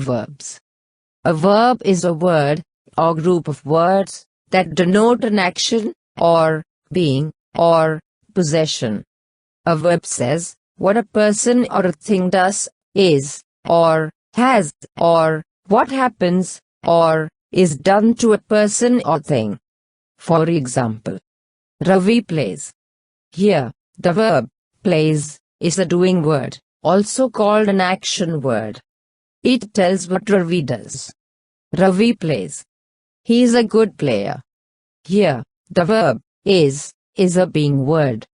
Verbs. A verb is a word, or group of words, that denote an action, or being, or possession. A verb says what a person or a thing does, is, or has, or what happens, or is done to a person or thing. For example, Ravi plays. Here, the verb plays is a doing word, also called an action word. It tells what Ravi does. Ravi plays. He is a good player. Here, the verb is a being word.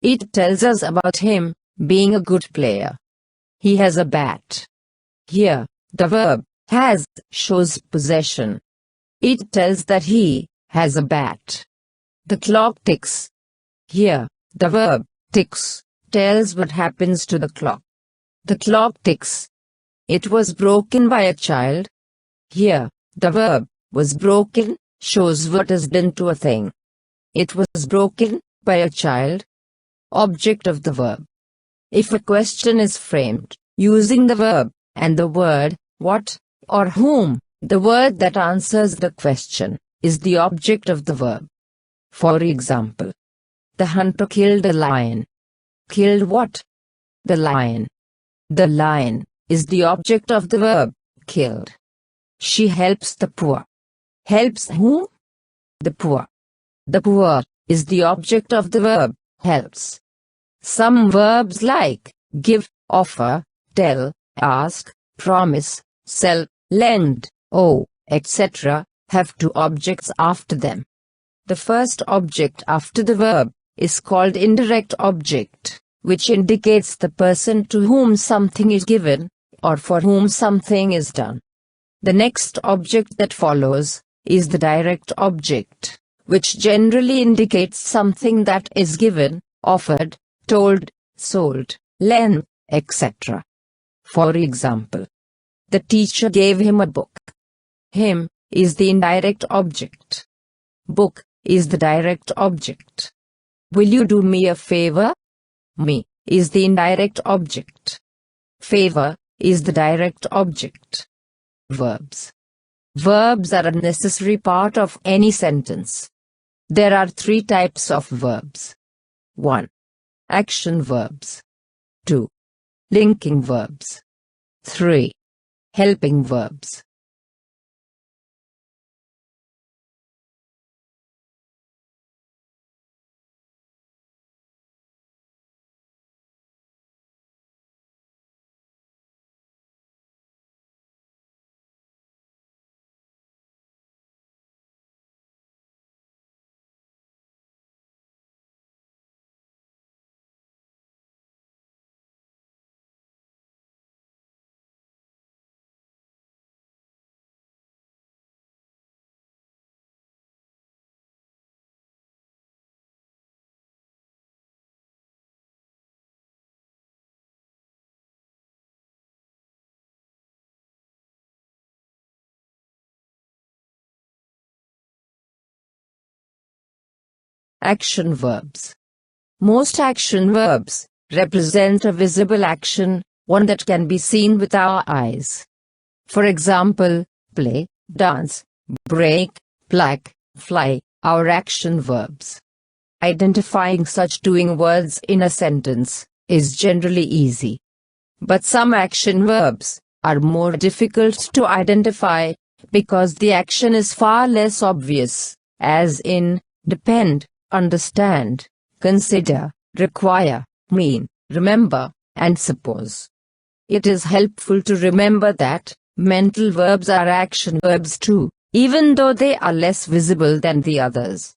It tells us about him being a good player. He has a bat. Here, the verb has shows possession. It tells that he has a bat. The clock ticks. Here, the verb ticks tells what happens to the clock. The clock ticks. It was broken by a child. Here, the verb was broken shows what is done to a thing. It was broken by a child. Object of the verb. If a question is framed using the verb and the word what or whom, the word that answers the question is the object of the verb. For example, the hunter killed a lion. Killed what? The lion. The lion is the object of the verb killed. She helps the poor. Helps whom? The poor. The poor is the object of the verb helps. Some verbs like give, offer, tell, ask, promise, sell, lend, owe, etc. have two objects after them. The first object after the verb is called indirect object, which indicates the person to whom something is given, or for whom something is done. The next object that follows is the direct object, which generally indicates something that is given, offered, told, sold, lent, etc. For example, the teacher gave him a book. Him is the indirect object. Book is the direct object. Will you do me a favor? Me is the indirect object. Favor is the direct object. Verbs. Verbs are a necessary part of any sentence. There are three types of verbs. 1. Action verbs. 2. Linking verbs. 3. Helping verbs. Action verbs. Most action verbs represent a visible action, one that can be seen with our eyes. For example, play, dance, break, pluck, fly are action verbs. Identifying such doing words in a sentence is generally easy. But some action verbs are more difficult to identify because the action is far less obvious, as in depend, understand, consider, require, mean, remember, and suppose. It is helpful to remember that mental verbs are action verbs too, even though they are less visible than the others.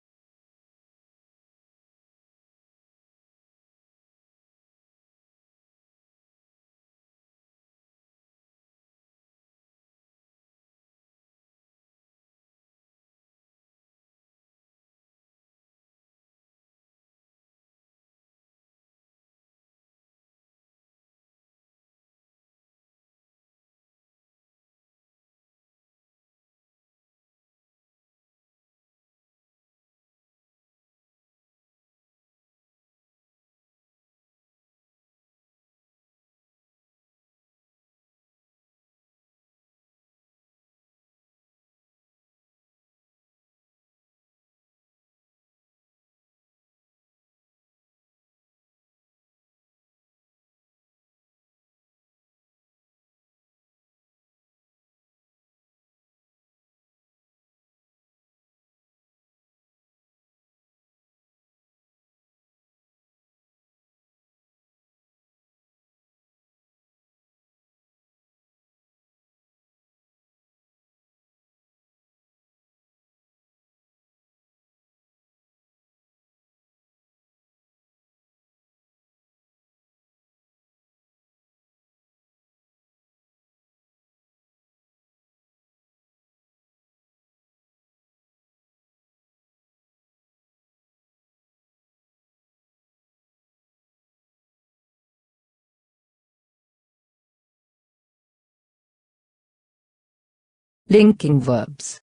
Linking verbs.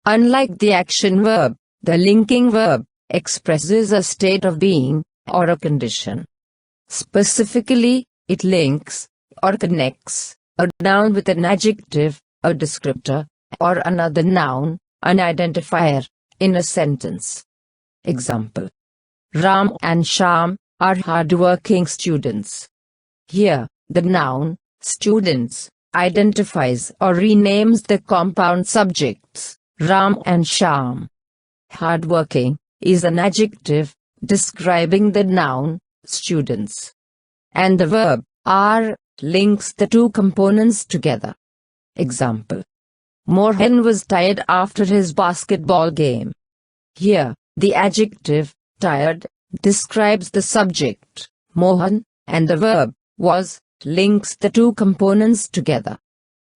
Unlike the action verb, the linking verb expresses a state of being or a condition. Specifically, it links or connects a noun with an adjective, a descriptor, or another noun, an identifier, in a sentence. Example: Ram and Sham are hardworking students. Here, the noun, students, identifies or renames the compound subjects, Ram and Sham. Hardworking is an adjective describing the noun, students. And the verb, are, links the two components together. Example: Mohan was tired after his basketball game. Here, the adjective, tired, describes the subject, Mohan, and the verb, was, links the two components together.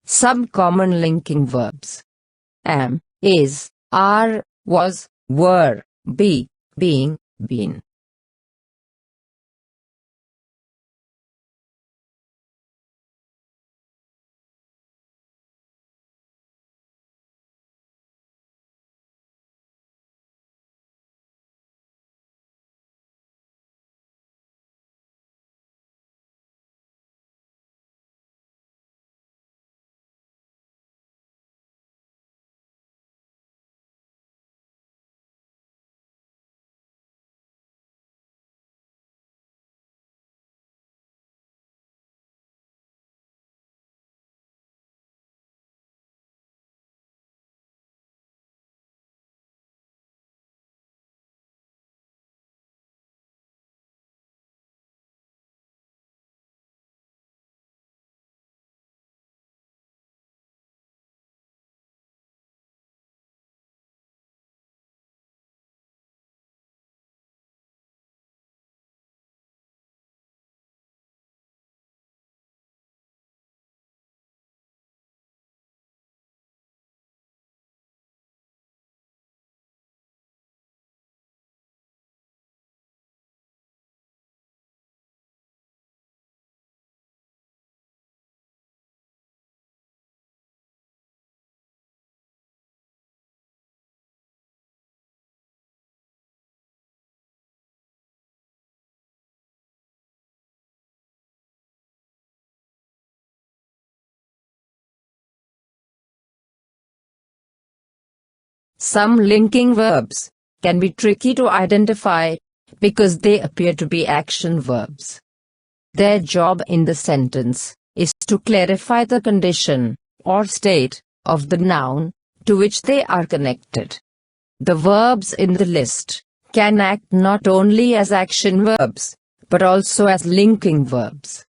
Some common linking verbs: am, is, are, was, were, be, being, been. Some linking verbs can be tricky to identify because they appear to be action verbs. Their job in the sentence is to clarify the condition or state of the noun to which they are connected. The verbs in the list can act not only as action verbs, but also as linking verbs.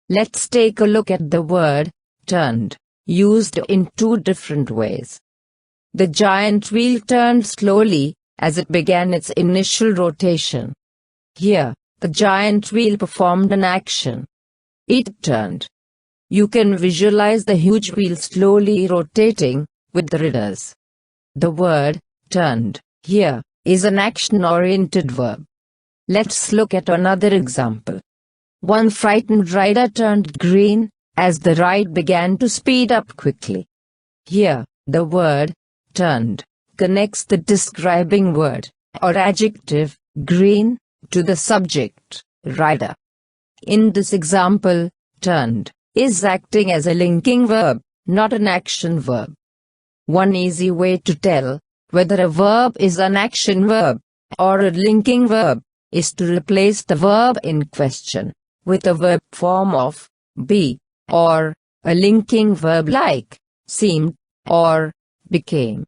Let's take a look at the word turned, used in two different ways. The giant wheel turned slowly as it began its initial rotation. Here, the giant wheel performed an action. It turned. You can visualize the huge wheel slowly rotating with the riders. The word turned here is an action-oriented verb. Let's look at another example. One frightened rider turned green as the ride began to speed up quickly. Here, the word turned connects the describing word or adjective, green, to the subject, rider. In this example, turned is acting as a linking verb, not an action verb. One easy way to tell whether a verb is an action verb or a linking verb is to replace the verb in question with a verb form of be, or a linking verb like seemed or became.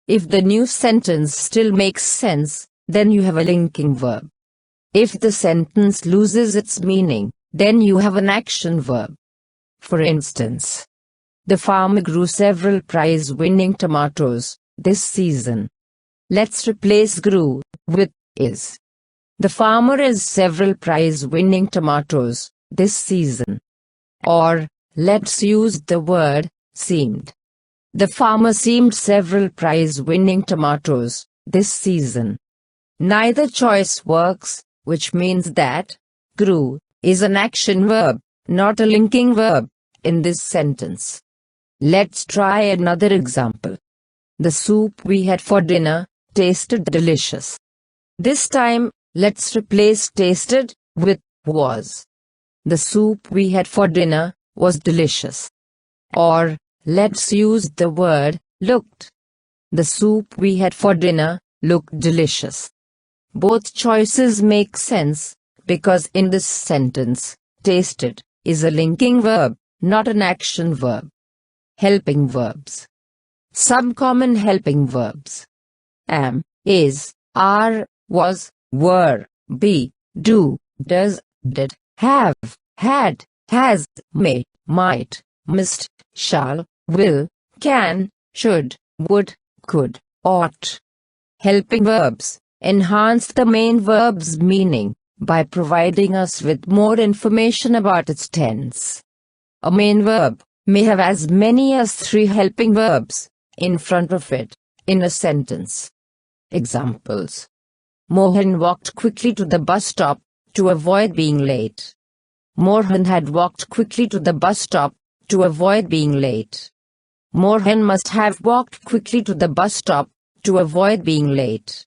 If the new sentence still makes sense, then you have a linking verb. If the sentence loses its meaning, then you have an action verb. For instance, the farmer grew several prize-winning tomatoes this season. Let's replace grew with is. The farmer is several prize-winning tomatoes this season. Or, let's use the word seemed. The farmer seemed several prize-winning tomatoes this season. Neither choice works, which means that grew is an action verb, not a linking verb, in this sentence. Let's try another example. The soup we had for dinner tasted delicious. This time, let's replace tasted with was. The soup we had for dinner was delicious. Or, let's use the word looked. The soup we had for dinner looked delicious. Both choices make sense, because in this sentence, tasted is a linking verb, not an action verb. Helping verbs. Some common helping verbs: am, is, are, was, were, be, do, does, did, have, had, has, may, might, must, shall, will, can, should, would, could, ought. Helping verbs enhance the main verb's meaning by providing us with more information about its tense. A main verb may have as many as 3 helping verbs in front of it in a sentence. Examples: Mohan walked quickly to the bus stop to avoid being late. Mohan had walked quickly to the bus stop to avoid being late. Mohan must have walked quickly to the bus stop to avoid being late.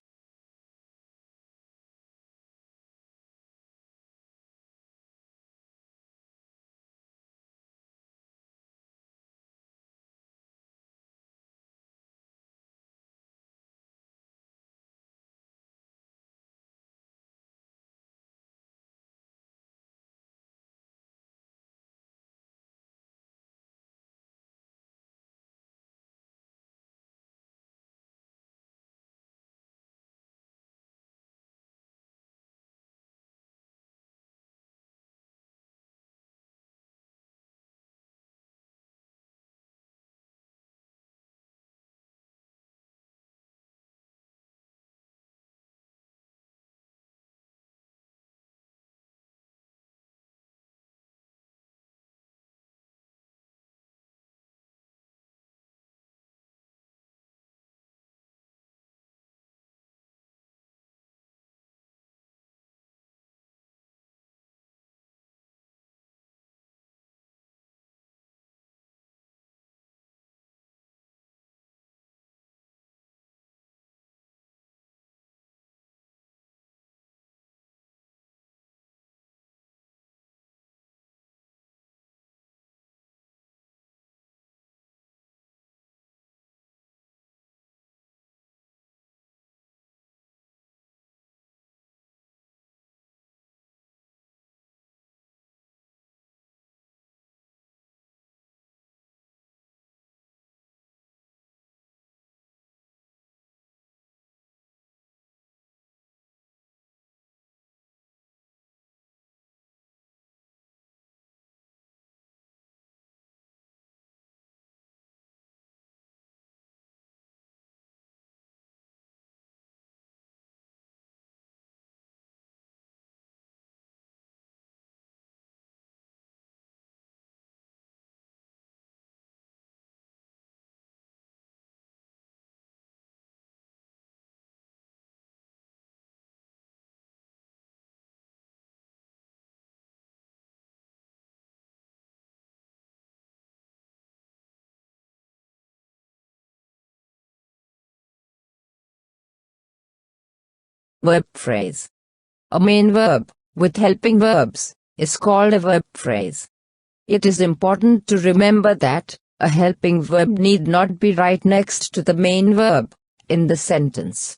Verb phrase. A main verb with helping verbs is called a verb phrase. It is important to remember that a helping verb need not be right next to the main verb in the sentence.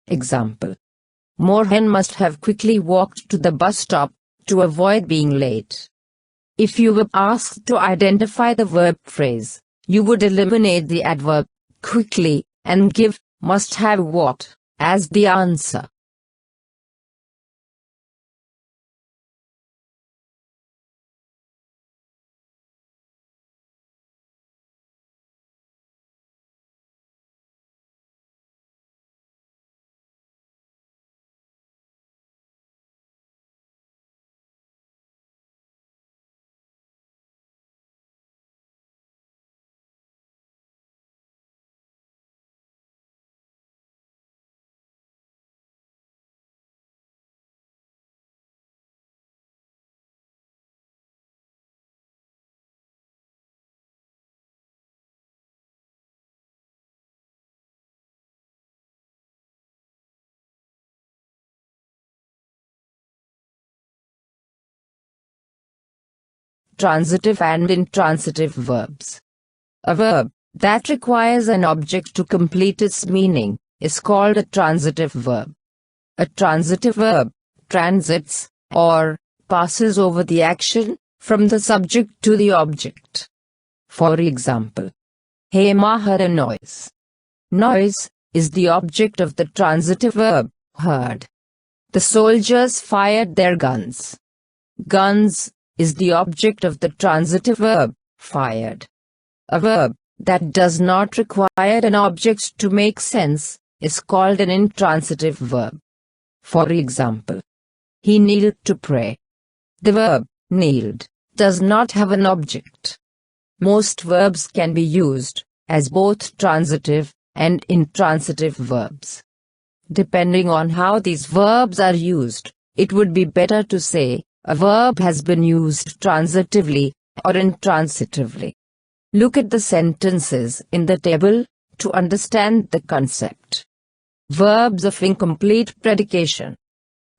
Example: Mohan must have quickly walked to the bus stop to avoid being late. If you were asked to identify the verb phrase, you would eliminate the adverb quickly and give must have what as the answer. Transitive and intransitive verbs. A verb that requires an object to complete its meaning is called a transitive verb. A transitive verb transits or passes over the action from the subject to the object. For example, Hema heard a noise. Noise is the object of the transitive verb heard. The soldiers fired their guns. Guns is the object of the transitive verb fired. A verb that does not require an object to make sense is called an intransitive verb. For example, he kneeled to pray. The verb kneeled does not have an object. Most verbs can be used as both transitive and intransitive verbs. Depending on how these verbs are used, it would be better to say a verb has been used transitively or intransitively. Look at the sentences in the table to understand the concept. Verbs of incomplete predication.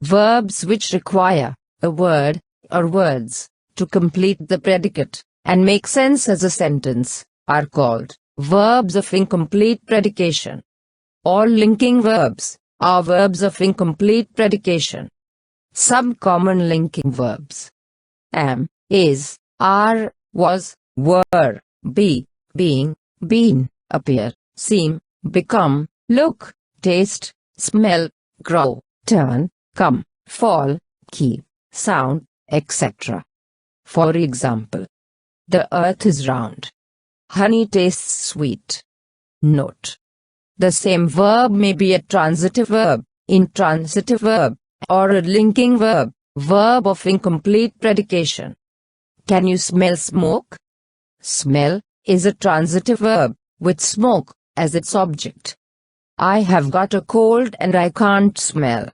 Verbs which require a word or words to complete the predicate and make sense as a sentence are called verbs of incomplete predication. All linking verbs are verbs of incomplete predication. Some common linking verbs: am, is, are, was, were, be, being, been, appear, seem, become, look, taste, smell, grow, turn, come, fall, keep, sound, etc. For example, the earth is round. Honey tastes sweet. Note: the same verb may be a transitive verb, intransitive verb, or a linking verb, verb of incomplete predication. Can you smell smoke? Smell is a transitive verb with smoke as its object. I have got a cold and I can't smell.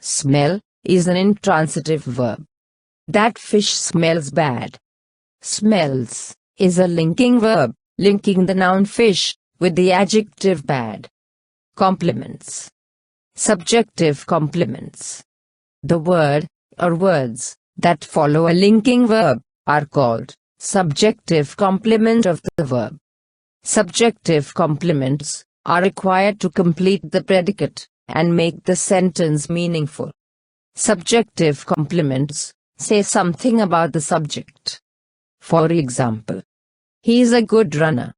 Smell is an intransitive verb. That fish smells bad. Smells is a linking verb, linking the noun fish with the adjective bad. Complements. Subjective complements. The word or words that follow a linking verb are called subjective complement of the verb. Subjective complements are required to complete the predicate and make the sentence meaningful. Subjective complements say something about the subject. For example, he is a good runner.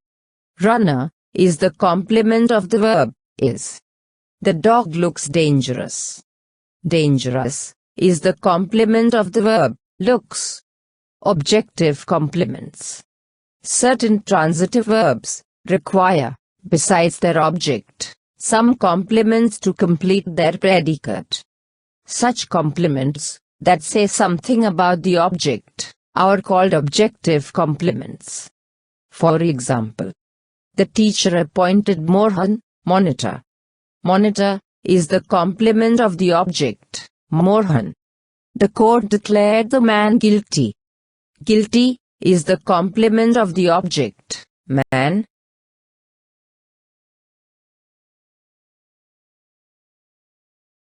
Runner is the complement of the verb is. The dog looks dangerous. Dangerous is the complement of the verb looks. Objective complements. Certain transitive verbs require, besides their object, some complements to complete their predicate. Such complements that say something about the object are called objective complements. For example, the teacher appointed Mohan monitor. Monitor is the complement of the object, Mohan. The court declared the man guilty. Guilty is the complement of the object, man.